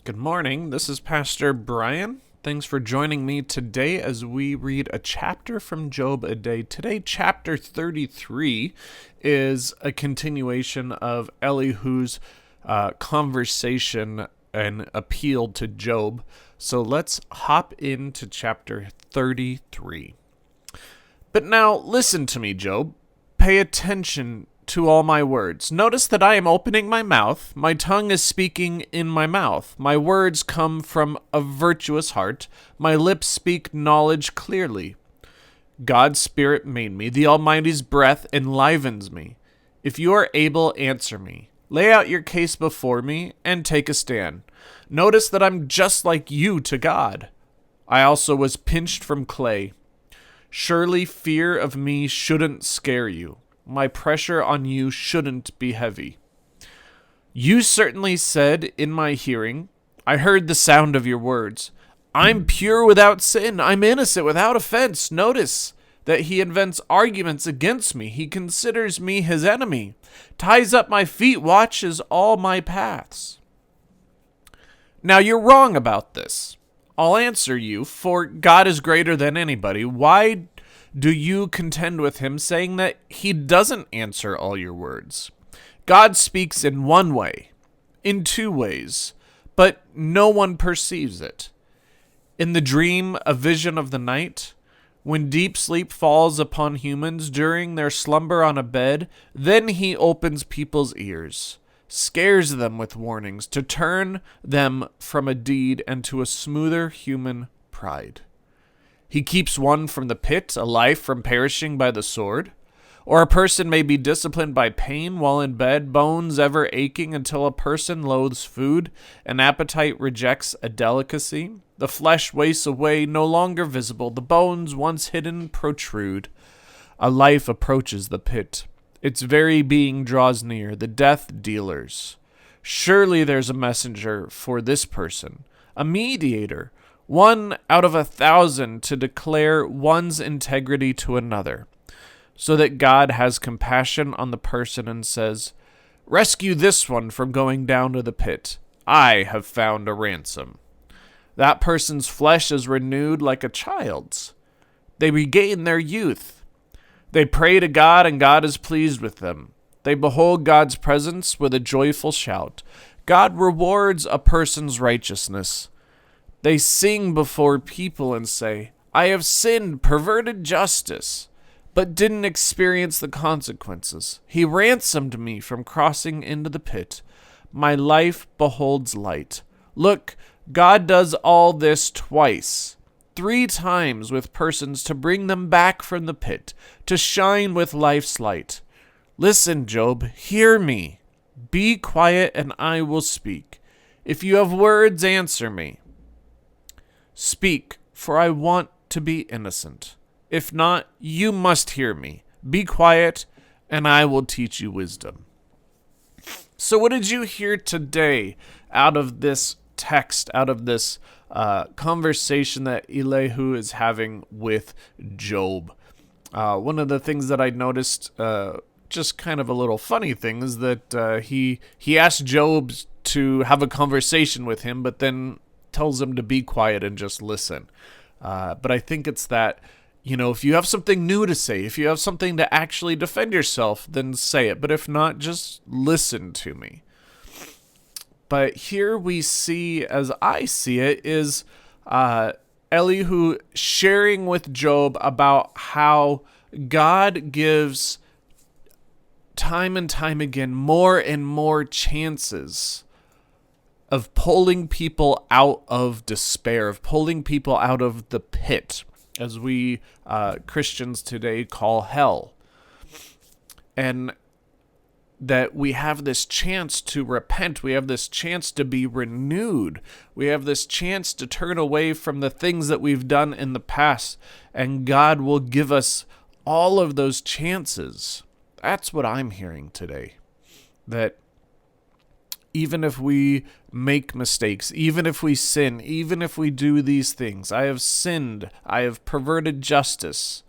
Good morning. This is Pastor Brian. Thanks for joining me today as we read a chapter from Job a day. Today, chapter 33 is a continuation of Elihu's conversation and appeal to Job. So let's hop into chapter 33. But now listen to me, Job. Pay attention to all my words. Notice that I am opening my mouth. My tongue is speaking in my mouth. My words come from a virtuous heart. My lips speak knowledge clearly. God's Spirit made me. The Almighty's breath enlivens me. If you are able, answer me. Lay out your case before me and take a stand. Notice that I'm just like you to God. I also was pinched from clay. Surely fear of me shouldn't scare you. My pressure on you shouldn't be heavy. You certainly said in my hearing, I heard the sound of your words. I'm pure without sin. I'm innocent without offense. Notice that he invents arguments against me. He considers me his enemy, ties up my feet, watches all my paths. Now you're wrong about this. I'll answer you, for God is greater than anybody. Why do you contend with him, saying that he doesn't answer all your words? God speaks in one way, in two ways, but no one perceives it. In the dream, a vision of the night, when deep sleep falls upon humans during their slumber on a bed, then he opens people's ears, scares them with warnings to turn them from a deed and to a smoother human pride. He keeps one from the pit, a life from perishing by the sword. Or a person may be disciplined by pain while in bed, bones ever aching until a person loathes food, an appetite rejects a delicacy. The flesh wastes away, no longer visible. The bones once hidden protrude. A life approaches the pit. Its very being draws near, the death dealers. Surely there's a messenger for this person, a mediator, one out of 1,000 to declare one's integrity to another, so that God has compassion on the person and says, rescue this one from going down to the pit. I have found a ransom. That person's flesh is renewed like a child's. They regain their youth. They pray to God, and God is pleased with them. They behold God's presence with a joyful shout. God rewards a person's righteousness. They sing before people and say, I have sinned, perverted justice, but didn't experience the consequences. He ransomed me from crossing into the pit. My life beholds light. Look, God does all this twice, 3 times with persons to bring them back from the pit, to shine with life's light. Listen, Job, hear me. Be quiet and I will speak. If you have words, answer me. Speak, for I want to be innocent. If not, you must hear me. Be quiet, and I will teach you wisdom. So what did you hear today out of this text, out of this conversation that Elihu is having with Job? One of the things that I noticed, just kind of a little funny thing, is that he asked Job to have a conversation with him, but then tells him to be quiet and just listen. But I think it's that, if you have something new to say, if you have something to actually defend yourself, then say it. But if not, just listen to me. But here we see, as I see it, is Elihu sharing with Job about how God gives time and time again more and more chances of pulling people out of despair, of pulling people out of the pit, as we Christians today call hell. And that we have this chance to repent, we have this chance to be renewed, we have this chance to turn away from the things that we've done in the past, and God will give us all of those chances. That's what I'm hearing today. That even if we make mistakes, even if we sin, even if we do these things, I have sinned, I have perverted justice,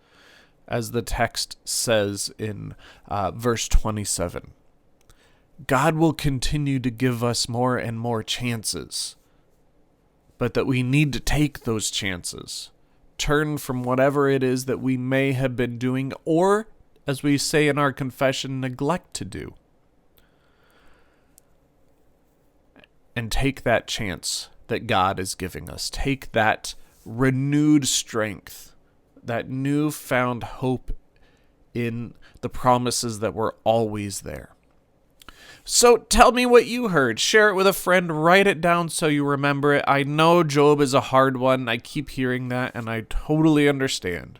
as the text says in verse 27. God will continue to give us more and more chances but that we need to take those chances. Turn from whatever it is that we may have been doing, or, as we say in our confession, neglect to do. And take that chance that God is giving us. Take that renewed strength, that newfound hope in the promises that were always there. So tell me what you heard. Share it with a friend. Write it down so you remember it. I know Job is a hard one. I keep hearing that, and I totally understand.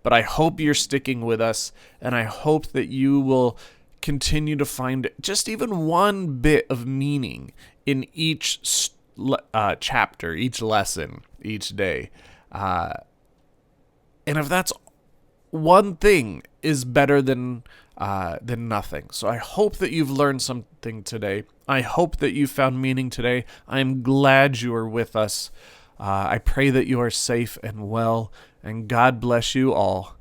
But I hope you're sticking with us, and I hope that you will continue to find just even one bit of meaning in each chapter, each lesson, each day. And if that's one thing is better than nothing. So I hope that you've learned something today. I hope that you found meaning today. I'm glad you are with us. I pray that you are safe and well, and God bless you all,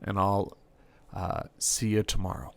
and I'll see you tomorrow.